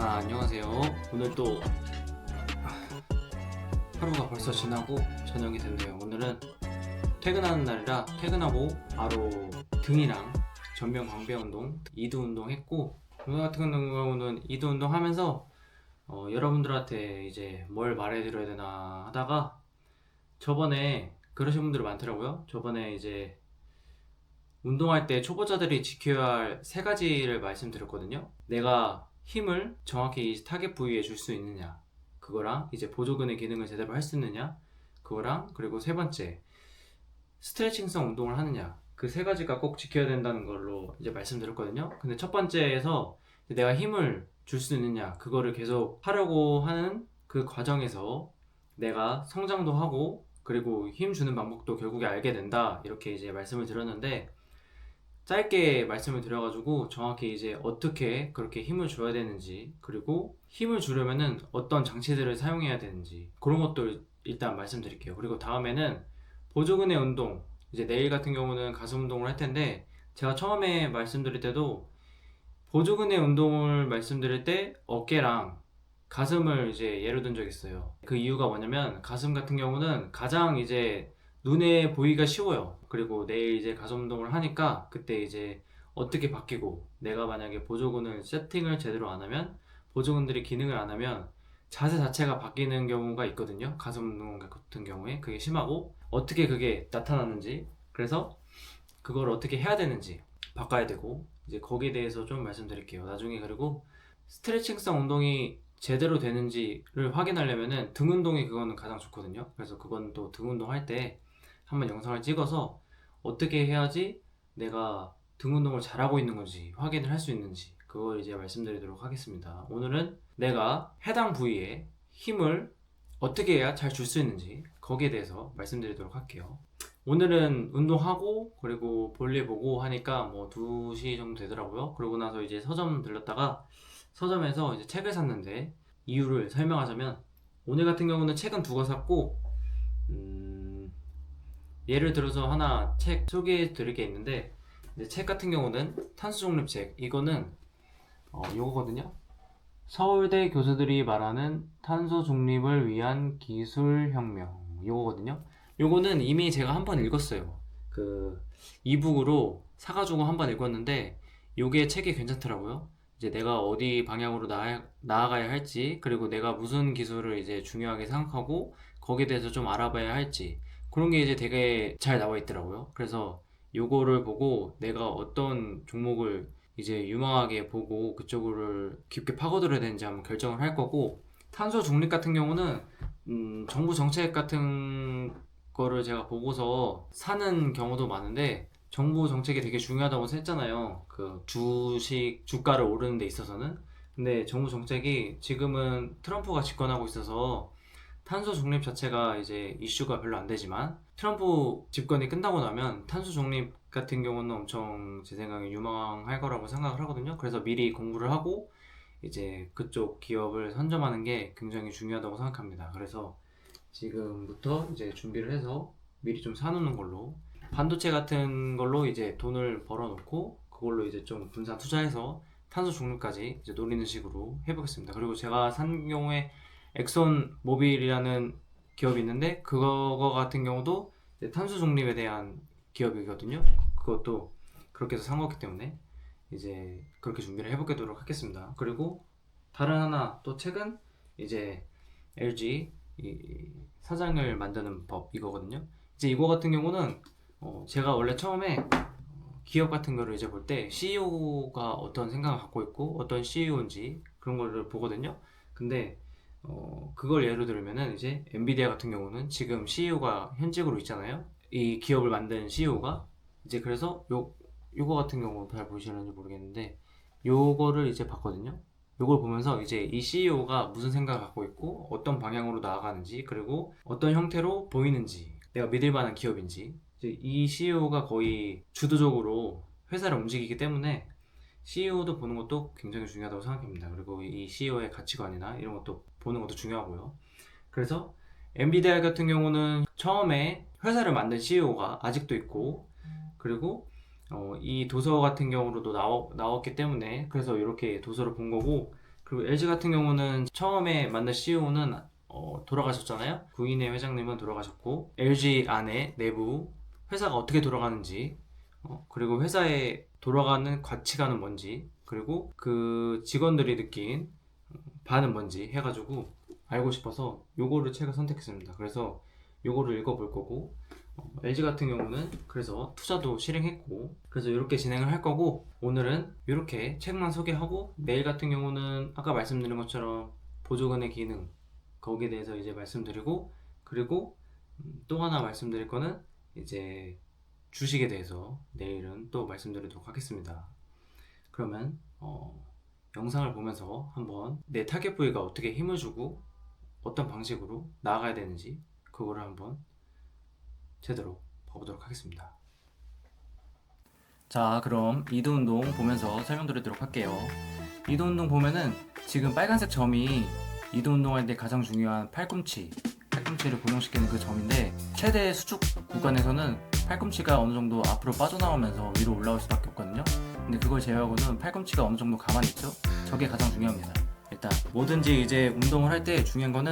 안녕하세요. 오늘 또 하루가 벌써 지나고 저녁이 됐네요. 오늘은 퇴근하는 날이라 퇴근하고 바로 등이랑 전면 광배 운동, 이두 운동 했고, 오늘 같은 경우는 이두 운동 하면서 여러분들한테 이제 뭘 말해드려야 되나 하다가, 저번에 그러신 분들이 많더라고요. 저번에 이제 운동할 때 초보자들이 지켜야 할 세 가지를 말씀드렸거든요. 내가 힘을 정확히 이 타겟 부위에 줄 수 있느냐, 그거랑 이제 보조근의 기능을 제대로 할 수 있느냐, 그거랑 그리고 세 번째 스트레칭성 운동을 하느냐, 그 세 가지가 꼭 지켜야 된다는 걸로 이제 말씀드렸거든요. 근데 첫 번째에서 내가 힘을 줄 수 있느냐, 그거를 계속 하려고 하는 그 과정에서 내가 성장도 하고 그리고 힘 주는 방법도 결국에 알게 된다, 이렇게 이제 말씀을 드렸는데, 짧게 말씀을 드려가지고 정확히 이제 어떻게 그렇게 힘을 줘야 되는지, 그리고 힘을 주려면은 어떤 장치들을 사용해야 되는지, 그런 것도 일단 말씀드릴게요. 그리고 다음에는 보조근의 운동, 이제 내일 같은 경우는 가슴 운동을 할 텐데, 제가 처음에 말씀드릴 때도 보조근의 운동을 말씀드릴 때 어깨랑 가슴을 이제 예로 든 적이 있어요. 그 이유가 뭐냐면, 가슴 같은 경우는 가장 이제 눈에 보기가 쉬워요. 그리고 내일 이제 가슴 운동을 하니까 그때 이제 어떻게 바뀌고, 내가 만약에 보조근을 세팅을 제대로 안 하면, 보조근들이 기능을 안 하면 자세 자체가 바뀌는 경우가 있거든요. 가슴 운동 같은 경우에 그게 심하고, 어떻게 그게 나타나는지, 그래서 그걸 어떻게 해야 되는지 바꿔야 되고, 이제 거기에 대해서 좀 말씀드릴게요 나중에. 그리고 스트레칭성 운동이 제대로 되는지를 확인하려면은 등 운동이 그거는 가장 좋거든요. 그래서 그건 또 등 운동 할 때 한번 영상을 찍어서 어떻게 해야지 내가 등 운동을 잘하고 있는 건지 확인을 할 수 있는지, 그걸 이제 말씀드리도록 하겠습니다. 오늘은 내가 해당 부위에 힘을 어떻게 해야 잘 줄 수 있는지, 거기에 대해서 말씀드리도록 할게요. 오늘은 운동하고 그리고 볼일 보고 하니까 뭐 2시 정도 되더라고요. 그러고 나서 이제 서점 들렀다가, 서점에서 이제 책을 샀는데, 이유를 설명하자면, 오늘 같은 경우는 책은 두 권 샀고, 예를 들어서 하나 책 소개해 드릴 게 있는데, 이제 책 같은 경우는 탄수중립책, 이거는 요거거든요. 서울대 교수들이 말하는 탄소 중립을 위한 기술혁명, 요거거든요. 요거는 이미 제가 한 번 읽었어요. 그 이북으로 사가지고 한 번 읽었는데, 요게 책이 괜찮더라고요. 이제 내가 어디 방향으로 나아가야 할지, 그리고 내가 무슨 기술을 이제 중요하게 생각하고 거기에 대해서 좀 알아봐야 할지, 그런 게 이제 되게 잘 나와 있더라고요. 그래서 요거를 보고 내가 어떤 종목을 이제 유망하게 보고 그쪽을 깊게 파고들어야 되는지 한번 결정을 할 거고, 탄소 중립 같은 경우는 정부 정책 같은 거를 제가 보고서 사는 경우도 많은데, 정부 정책이 되게 중요하다고 했잖아요. 그 주식 주가를 오르는 데 있어서는. 근데 정부 정책이 지금은 트럼프가 집권하고 있어서 탄소 중립 자체가 이제 이슈가 별로 안 되지만, 트럼프 집권이 끝나고 나면 탄소 중립 같은 경우는 엄청 제 생각에 유망할 거라고 생각을 하거든요. 그래서 미리 공부를 하고 이제 그쪽 기업을 선점하는 게 굉장히 중요하다고 생각합니다. 그래서 지금부터 이제 준비를 해서 미리 좀 사놓는 걸로, 반도체 같은 걸로 이제 돈을 벌어놓고 그걸로 이제 좀 분산 투자해서 탄소 중립까지 이제 노리는 식으로 해보겠습니다. 그리고 제가 산 경우에 엑손 모빌이라는 기업이 있는데, 그거 같은 경우도 이제 탄소 중립에 대한 기업이거든요. 그것도 그렇게 해서 산 거기 때문에 이제 그렇게 준비를 해보도록 하겠습니다. 그리고 다른 하나 또 책은 이제 LG 이 사장을 만드는 법, 이거거든요. 이제 이거 같은 경우는 제가 원래 처음에 기업 같은 거를 이제 볼 때 CEO가 어떤 생각을 갖고 있고 어떤 CEO인지 그런 거를 보거든요. 근데 그걸 예로 들면은, 이제 엔비디아 같은 경우는 지금 CEO가 현직으로 있잖아요. 이 기업을 만든 CEO가. 이제 그래서 요거 같은 경우 잘 보시는지 모르겠는데, 요거를 이제 봤거든요. 요걸 보면서 이제 이 CEO가 무슨 생각을 갖고 있고 어떤 방향으로 나아가는지, 그리고 어떤 형태로 보이는지, 내가 믿을 만한 기업인지, 이제 이 CEO가 거의 주도적으로 회사를 움직이기 때문에 CEO도 보는 것도 굉장히 중요하다고 생각합니다. 그리고 이 CEO의 가치관이나 이런 것도 보는 것도 중요하고요. 그래서 엔비디아 같은 경우는 처음에 회사를 만든 CEO가 아직도 있고, 그리고 이 도서 같은 경우로도 나왔기 때문에, 그래서 이렇게 도서를 본 거고, 그리고 LG 같은 경우는 처음에 만든 CEO는 돌아가셨잖아요. 구인의 회장님은 돌아가셨고 LG 안에 내부 회사가 어떻게 돌아가는지 그리고 회사에 돌아가는 가치관은 뭔지 그리고 그 직원들이 느낀 반은 뭔지 해가지고 알고 싶어서 요거를 책을 선택했습니다. 그래서 요거를 읽어볼 거고 LG 같은 경우는 그래서 투자도 실행했고 그래서 이렇게 진행을 할 거고 오늘은 이렇게 책만 소개하고 내일 같은 경우는 아까 말씀드린 것처럼 보조금의 기능 거기에 대해서 이제 말씀드리고 그리고 또 하나 말씀드릴 거는 이제 주식에 대해서 내일은 또 말씀드리도록 하겠습니다. 그러면 영상을 보면서 한번 내 타겟 부위가 어떻게 힘을 주고 어떤 방식으로 나아가야 되는지 그거를 한번 제대로 봐보도록 하겠습니다. 자, 그럼 이두운동 보면서 설명드리도록 할게요. 이두운동 보면은 지금 빨간색 점이 이두운동할 때 가장 중요한 팔꿈치를 고정시키는 그 점인데 최대 수축 구간에서는 팔꿈치가 어느 정도 앞으로 빠져나오면서 위로 올라올 수밖에 없거든요. 근데 그걸 제외하고는 팔꿈치가 어느 정도 가만히 있죠. 저게 가장 중요합니다. 일단 뭐든지 이제 운동을 할 때 중요한 거는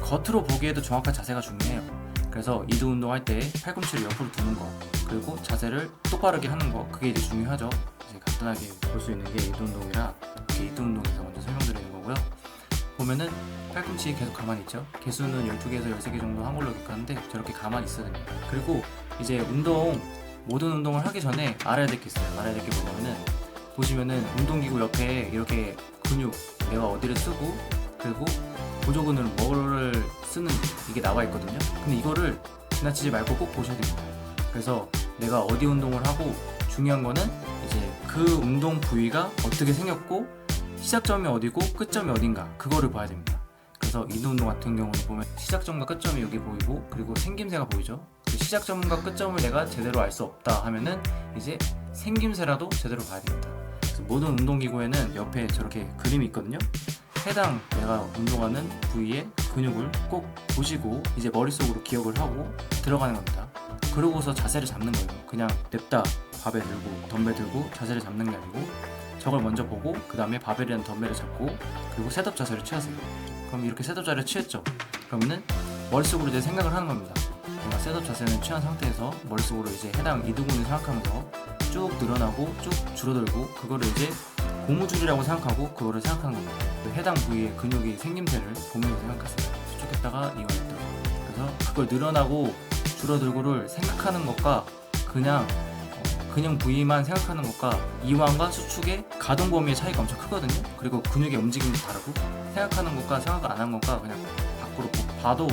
겉으로 보기에도 정확한 자세가 중요해요. 그래서 이두 운동할 때 팔꿈치를 옆으로 두는 거 그리고 자세를 똑바르게 하는 거 그게 이제 중요하죠. 이제 간단하게 볼 수 있는 게 이두 운동이라 이두 운동에서 먼저 설명드리는 거고요. 보면은 팔꿈치 계속 가만히 있죠. 개수는 12개에서 13개 정도 한 걸로 기억하는데 저렇게 가만히 있어야 됩니다. 그리고 이제 모든 운동을 하기 전에 알아야 될 게 있어요. 알아야 될 게 뭐냐면은 보시면은 운동기구 옆에 이렇게 근육 내가 어디를 쓰고 그리고 보조근을 뭐를 쓰는 이게 나와 있거든요. 근데 이거를 지나치지 말고 꼭 보셔야 됩니다. 그래서 내가 어디 운동을 하고 중요한 거는 이제 그 운동 부위가 어떻게 생겼고 시작점이 어디고 끝점이 어딘가 그거를 봐야 됩니다. 그래서 이두 운동 같은 경우는 보면 시작점과 끝점이 여기 보이고 그리고 생김새가 보이죠. 그 시작점과 끝점을 내가 제대로 알 수 없다 하면은 이제 생김새라도 제대로 봐야 됩니다. 그래서 모든 운동기구에는 옆에 저렇게 그림이 있거든요. 해당 내가 운동하는 부위의 근육을 꼭 보시고 이제 머릿속으로 기억을 하고 들어가는 겁니다. 그러고서 자세를 잡는 거예요. 그냥 냅다 바벨 들고 덤벨 들고 자세를 잡는 게 아니고 저걸 먼저 보고 그 다음에 바벨이랑 덤벨을 잡고 그리고 셋업 자세를 취하세요. 그럼 이렇게 셋업 자세를 취했죠. 그러면은 머릿속으로 이제 생각을 하는 겁니다. 내가 셋업 자세는 취한 상태에서 머릿속으로 이제 해당 이두근을 생각하면서 쭉 늘어나고 쭉 줄어들고 그거를 이제 고무줄이라고 생각하고 그거를 생각하는 겁니다. 그 해당 부위의 근육의 생김새를 보면서 생각하세요. 수축했다가 이완했다가. 그래서 그걸 늘어나고 줄어들고를 생각하는 것과 그냥 부위만 생각하는 것과 이완과 수축의 가동 범위의 차이가 엄청 크거든요. 그리고 근육의 움직임도 다르고 생각하는 것과 생각 안 한 것과 그냥 밖으로 봐도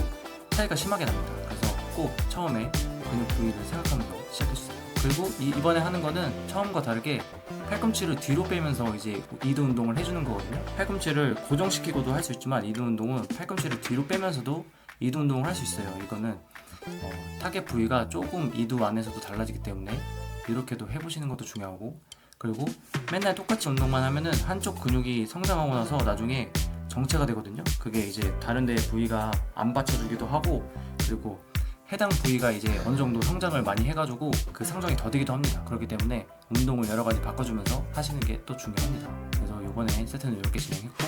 차이가 심하게 납니다. 그래서 꼭 처음에 근육 부위를 생각하면서 시작해주세요. 그리고 이번에 하는 거는 처음과 다르게 팔꿈치를 뒤로 빼면서 이제 이두 운동을 해주는 거거든요. 팔꿈치를 고정시키고도 할 수 있지만 이두 운동은 팔꿈치를 뒤로 빼면서도 이두 운동을 할 수 있어요. 이거는 타겟 부위가 조금 이두 안에서도 달라지기 때문에 이렇게도 해보시는 것도 중요하고 그리고 맨날 똑같이 운동만 하면은 한쪽 근육이 성장하고 나서 나중에 정체가 되거든요. 그게 이제 다른 데 부위가 안 받쳐주기도 하고 그리고 해당 부위가 이제 어느 정도 성장을 많이 해가지고 그 성장이 더디기도 합니다. 그렇기 때문에 운동을 여러 가지 바꿔주면서 하시는 게 또 중요합니다. 그래서 이번에 세트는 이렇게 진행했고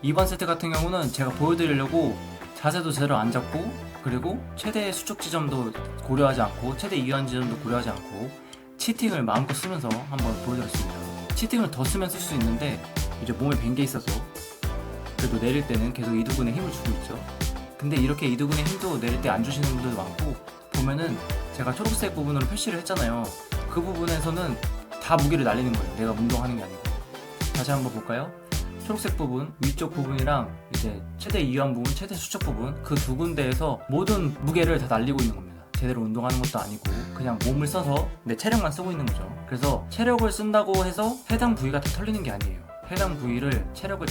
이번 세트 같은 경우는 제가 보여드리려고 자세도 제대로 안 잡고 그리고 최대 수축 지점도 고려하지 않고 최대 이완 지점도 고려하지 않고 치팅을 마음껏 쓰면서 한번 보여드렸습니다. 치팅을 더 쓰면 쓸 수 있는데 이제 몸에 밴 게 있어서 그래도 내릴 때는 계속 이두근에 힘을 주고 있죠. 근데 이렇게 이두근에 힘도 내릴 때 안 주시는 분들도 많고 보면은 제가 초록색 부분으로 표시를 했잖아요. 그 부분에서는 다 무게를 날리는 거예요. 내가 운동하는 게 아니고. 다시 한번 볼까요? 초록색 부분, 위쪽 부분이랑 이제 최대 이완 부분, 최대 수축 부분 그 두 군데에서 모든 무게를 다 날리고 있는 겁니다. 제대로 운동하는 것도 아니고 그냥 몸을 써서 내 체력만 쓰고 있는 거죠. 그래서 체력을 쓴다고 해서 해당 부위가 다 털리는 게 아니에요. 해당 부위를 체력을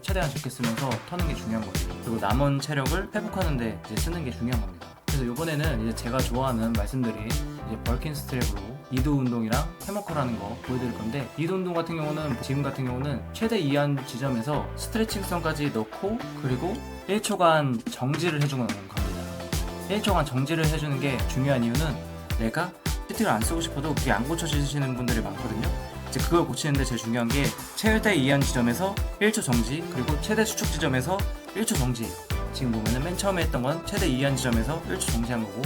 최대한 적게 쓰면서 터는 게 중요한 거죠. 그리고 남은 체력을 회복하는데 이제 쓰는 게 중요한 겁니다. 그래서 이번에는 이제 제가 좋아하는 말씀드린 이제 벌킨 스트랩으로 이두 운동이랑 해머커라는 거 보여드릴 건데 이두 운동 같은 경우는 지금 같은 경우는 최대 이완 지점에서 스트레칭성까지 넣고 그리고 1초간 정지를 해주는 겁니다. 1초간 정지를 해주는 게 중요한 이유는 내가 CT를 안 쓰고 싶어도 그게 안 고쳐지시는 분들이 많거든요. 이제 그걸 고치는데 제일 중요한 게 최대 이완 지점에서 1초 정지, 그리고 최대 수축 지점에서 1초 정지예요. 지금 보면은 맨 처음에 했던 건 최대 이완 지점에서 1초 정지한 거고,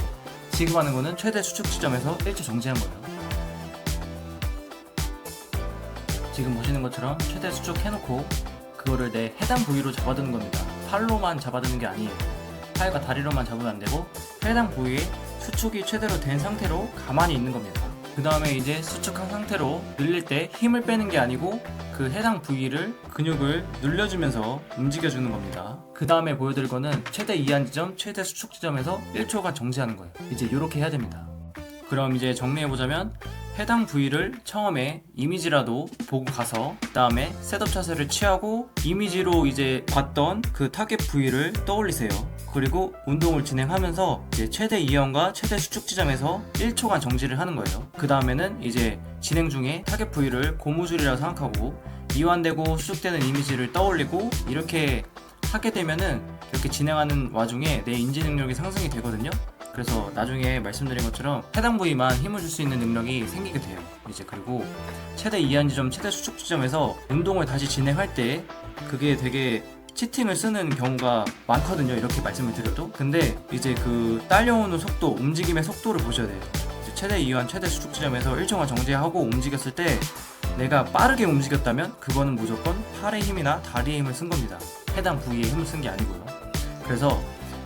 지금 하는 거는 최대 수축 지점에서 1초 정지한 거예요. 지금 보시는 것처럼 최대 수축 해놓고 그거를 내 해당 부위로 잡아두는 겁니다. 팔로만 잡아두는 게 아니에요. 팔과 다리로만 잡으면 안 되고 해당 부위에 수축이 최대로 된 상태로 가만히 있는 겁니다. 그 다음에 이제 수축한 상태로 늘릴 때 힘을 빼는 게 아니고 그 해당 부위를 근육을 눌려주면서 움직여주는 겁니다. 그 다음에 보여드릴 거는 최대 이완 지점, 최대 수축 지점에서 1초간 정지하는 거예요. 이제 이렇게 해야 됩니다. 그럼 이제 정리해보자면 해당 부위를 처음에 이미지라도 보고 가서 그 다음에 셋업 자세를 취하고 이미지로 이제 봤던 그 타겟 부위를 떠올리세요. 그리고 운동을 진행하면서 이제 최대 이완과 최대 수축 지점에서 1초간 정지를 하는 거예요. 그 다음에는 이제 진행 중에 타겟 부위를 고무줄이라고 생각하고 이완되고 수축되는 이미지를 떠올리고 이렇게 하게 되면은 이렇게 진행하는 와중에 내 인지 능력이 상승이 되거든요. 그래서 나중에 말씀드린 것처럼 해당 부위만 힘을 줄 수 있는 능력이 생기게 돼요. 이제 그리고 최대 이완 지점, 최대 수축 지점에서 운동을 다시 진행할 때 그게 되게 치팅을 쓰는 경우가 많거든요. 이렇게 말씀을 드려도. 근데 이제 그 딸려오는 속도, 움직임의 속도를 보셔야 돼요. 이제 최대 이완, 최대 수축 지점에서 1초간 정지하고 움직였을 때 내가 빠르게 움직였다면 그거는 무조건 팔의 힘이나 다리의 힘을 쓴 겁니다. 해당 부위에 힘을 쓴 게 아니고요. 그래서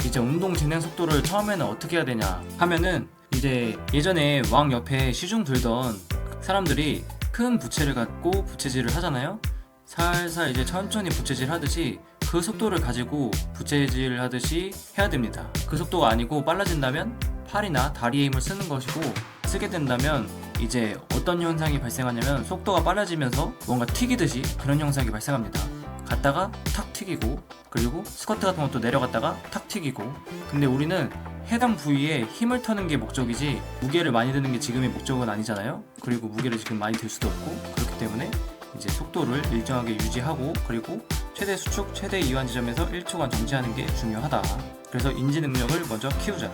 이제 운동 진행 속도를 처음에는 어떻게 해야 되냐 하면은 이제 예전에 왕 옆에 시중 들던 사람들이 큰 부채를 갖고 부채질을 하잖아요. 살살 이제 천천히 부채질 하듯이 그 속도를 가지고 부채질 하듯이 해야 됩니다. 그 속도가 아니고 빨라진다면 팔이나 다리의 힘을 쓰는 것이고, 쓰게 된다면 이제 어떤 현상이 발생하냐면 속도가 빨라지면서 뭔가 튀기듯이 그런 현상이 발생합니다. 갔다가 탁 튀기고, 그리고 스쿼트 같은 것도 내려갔다가 탁 튀기고. 근데 우리는 해당 부위에 힘을 터는 게 목적이지 무게를 많이 드는 게 지금의 목적은 아니잖아요. 그리고 무게를 지금 많이 들 수도 없고, 그렇기 때문에 이제 속도를 일정하게 유지하고, 그리고 최대 수축, 최대 이완 지점에서 1초간 정지하는 게 중요하다. 그래서 인지 능력을 먼저 키우자.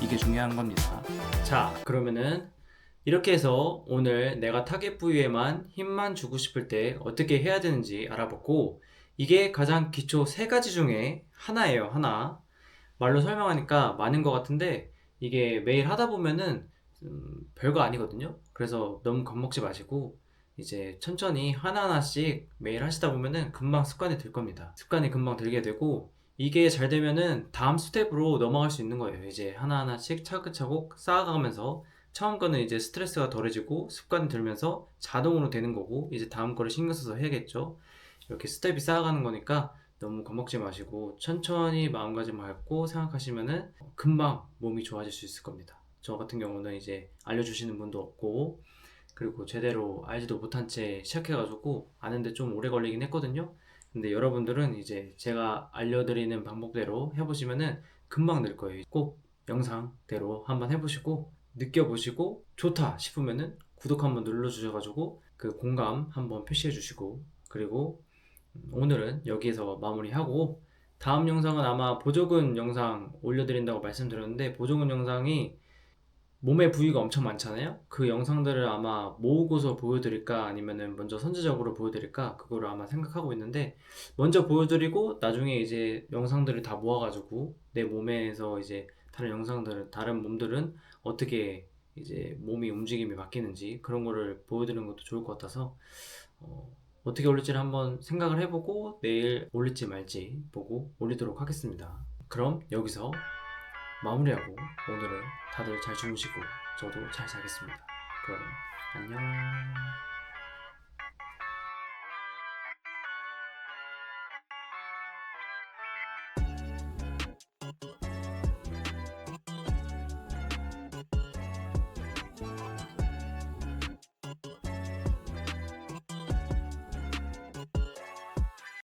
이게 중요한 겁니다. 자, 그러면은 이렇게 해서 오늘 내가 타겟 부위에만 힘만 주고 싶을 때 어떻게 해야 되는지 알아봤고, 이게 가장 기초 3가지 중에 하나예요. 하나. 말로 설명하니까 많은 것 같은데 이게 매일 하다 보면은 별거 아니거든요. 그래서 너무 겁먹지 마시고 이제 천천히 하나하나씩 매일 하시다 보면은 금방 습관이 들 겁니다. 습관이 금방 들게 되고, 이게 잘 되면은 다음 스텝으로 넘어갈 수 있는 거예요. 이제 하나하나씩 차근차곡 쌓아가면서 처음 거는 이제 스트레스가 덜해지고 습관이 들면서 자동으로 되는 거고, 이제 다음 거를 신경 써서 해야겠죠. 이렇게 스텝이 쌓아가는 거니까 너무 겁먹지 마시고 천천히 마음가짐 갖고 생각하시면은 금방 몸이 좋아질 수 있을 겁니다. 저 같은 경우는 이제 알려주시는 분도 없고, 그리고 제대로 알지도 못한 채 시작해가지고 아는데 좀 오래 걸리긴 했거든요. 근데 여러분들은 이제 제가 알려드리는 방법대로 해보시면은 금방 늘 거예요. 꼭 영상대로 한번 해보시고 느껴보시고 좋다 싶으면은 구독 한번 눌러주셔가지고 그 공감 한번 표시해 주시고, 그리고 오늘은 여기에서 마무리하고 다음 영상은 아마 보조근 영상 올려드린다고 말씀드렸는데, 보조근 영상이 몸의 부위가 엄청 많잖아요. 그 영상들을 아마 모으고서 보여드릴까 아니면은 먼저 선제적으로 보여드릴까, 그거를 아마 생각하고 있는데, 먼저 보여드리고 나중에 이제 영상들을 다 모아가지고 내 몸에서 이제 다른 영상들은, 다른 몸들은 어떻게 이제 몸이 움직임이 바뀌는지 그런 거를 보여드리는 것도 좋을 것 같아서 어떻게 올릴지를 한번 생각을 해보고 내일 올릴지 말지 보고 올리도록 하겠습니다. 그럼 여기서 마무리하고 오늘은 다들 잘 주무시고 저도 잘 자겠습니다. 그럼 안녕.